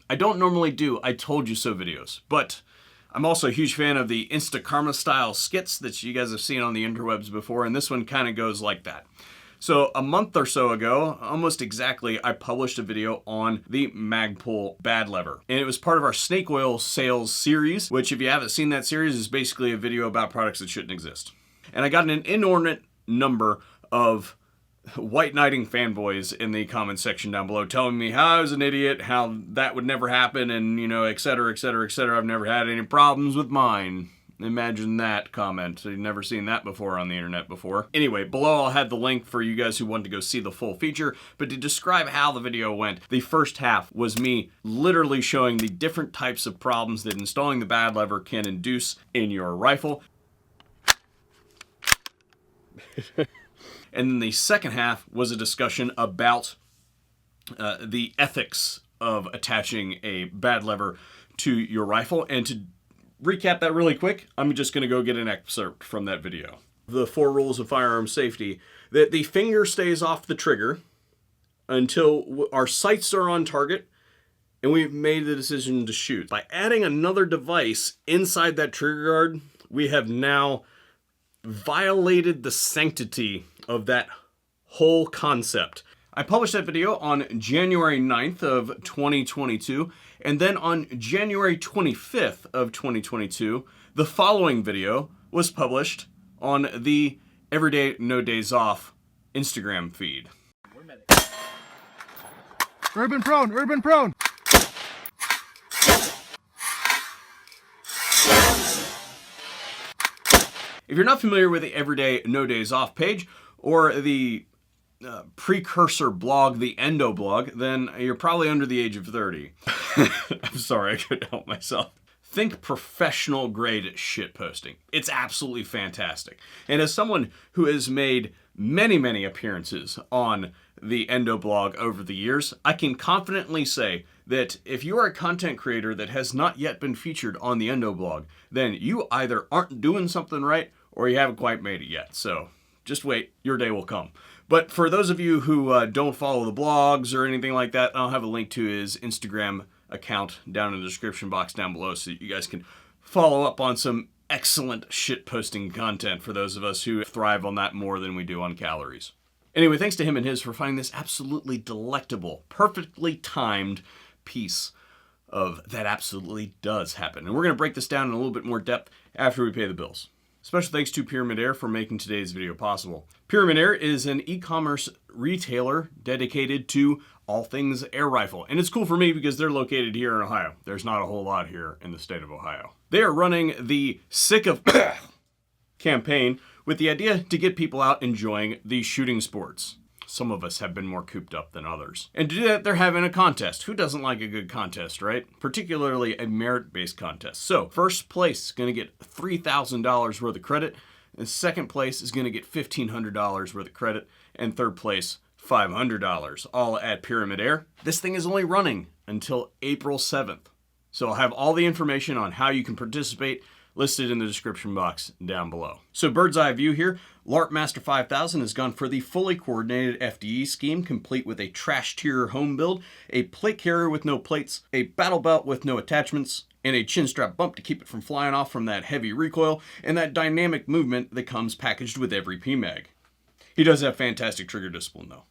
I don't normally do I told you so videos, but I'm also a huge fan of the Insta Karma style skits that you guys have seen on the interwebs before, and this one kind of goes like that. So a month or so ago, almost exactly, I published a video on the Magpul bad lever. And it was part of our snake oil sales series, which if you haven't seen that series is basically a video about products that shouldn't exist. And I got an inordinate number of white knighting fanboys in the comment section down below telling me how I was an idiot, how that would never happen, and you know, et cetera, et cetera, et cetera. I've never had any problems with mine. Imagine that comment. So you've never seen that before on the internet before. Anyway, below I'll have the link for you guys who want to go see the full feature. But to describe how the video went, the first half was me literally showing the different types of problems that installing the bad lever can induce in your rifle. And then the second half was a discussion about the ethics of attaching a bad lever to your rifle. And to recap that really quick, I'm just going to go get an excerpt from that video. The 4 rules of firearm safety: that the finger stays off the trigger until our sights are on target and we've made the decision to shoot. By adding another device inside that trigger guard, we have now violated the sanctity of that whole concept. I published that video on January 9th of 2022, and then on January 25th of 2022, the following video was published on the Everyday No Days Off Instagram feed. Urban prone, urban prone. If you're not familiar with the Everyday No Days Off page or the precursor blog, the Endo blog, then you're probably under the age of 30. I'm sorry, I couldn't help myself. Think professional grade shitposting. It's absolutely fantastic. And as someone who has made many appearances on the Endo blog over the years, I can confidently say that if you are a content creator that has not yet been featured on the Endo blog, then you either aren't doing something right or you haven't quite made it yet. So just wait, your day will come. But for those of you who don't follow the blogs or anything like that, I'll have a link to his Instagram account down in the description box down below so that you guys can follow up on some excellent shitposting content for those of us who thrive on that more than we do on calories. Anyway, thanks to him and his for finding this absolutely delectable, perfectly timed piece of that absolutely does happen. And we're going to break this down in a little bit more depth after we pay the bills. Special thanks to Pyramid Air for making today's video possible. Pyramid Air is an e-commerce retailer dedicated to all things air rifle. And it's cool for me because they're located here in Ohio. There's not a whole lot here in the state of Ohio. They are running the Sick of campaign with the idea to get people out enjoying the shooting sports. Some of us have been more cooped up than others. And to do that, they're having a contest. Who doesn't like a good contest, right? Particularly a merit-based contest. So, first place is going to get $3,000 worth of credit. And second place is going to get $1,500 worth of credit. And third place, $500, all at Pyramid Air. This thing is only running until April 7th. So I'll have all the information on how you can participate listed in the description box down below. So bird's eye view here, LARP Master 5000 has gone for the fully coordinated FDE scheme, complete with a trash tier home build, a plate carrier with no plates, a battle belt with no attachments, and a chin strap bump to keep it from flying off from that heavy recoil, and that dynamic movement that comes packaged with every PMAG. He does have fantastic trigger discipline though.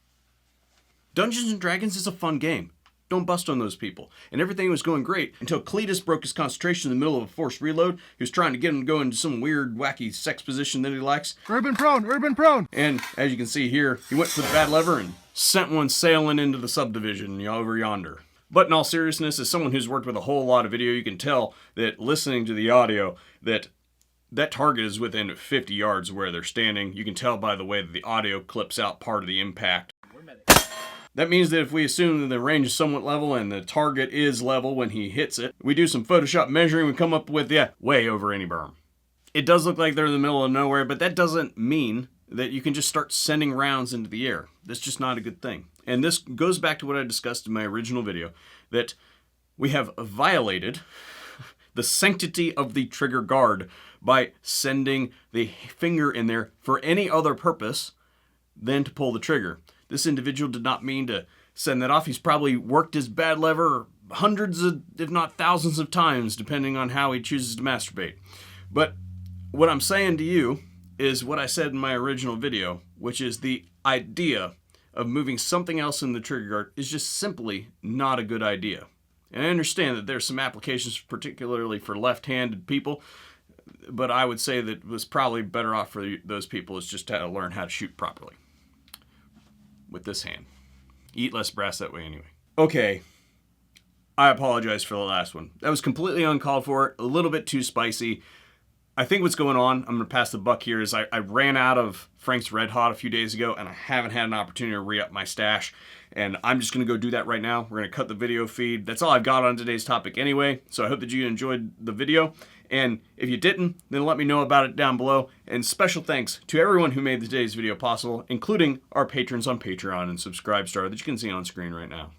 Dungeons & Dragons is a fun game. Don't bust on those people. And everything was going great until Cletus broke his concentration in the middle of a forced reload. He was trying to get him to go into some weird, wacky sex position that he likes. Urban prone, urban prone. And as you can see here, he went for the bad lever and sent one sailing into the subdivision over yonder. But in all seriousness, as someone who's worked with a whole lot of video, you can tell that listening to the audio that target is within 50 yards where they're standing. You can tell by the way that the audio clips out part of the impact. That means that if we assume that the range is somewhat level and the target is level when he hits it, we do some Photoshop measuring, we come up with, yeah, way over any berm. It does look like they're in the middle of nowhere, but that doesn't mean that you can just start sending rounds into the air. That's just not a good thing. And this goes back to what I discussed in my original video, that we have violated the sanctity of the trigger guard by sending the finger in there for any other purpose than to pull the trigger. This individual did not mean to send that off. He's probably worked his bad lever hundreds of, if not thousands of times, depending on how he chooses to masturbate. But what I'm saying to you is what I said in my original video, which is the idea of moving something else in the trigger guard is just simply not a good idea. And I understand that there's some applications, particularly for left-handed people, but I would say that what's probably better off for those people is just to learn how to shoot properly with this hand. Eat less brass that way anyway. Okay, I apologize for the last one. That was completely uncalled for, a little bit too spicy. I think what's going on, I'm going to pass the buck here, is I ran out of Frank's Red Hot a few days ago, and I haven't had an opportunity to re-up my stash, and I'm just going to go do that right now. We're going to cut the video feed. That's all I've got on today's topic anyway, so I hope that you enjoyed the video, and if you didn't, then let me know about it down below, and special thanks to everyone who made today's video possible, including our patrons on Patreon and Subscribestar that you can see on screen right now.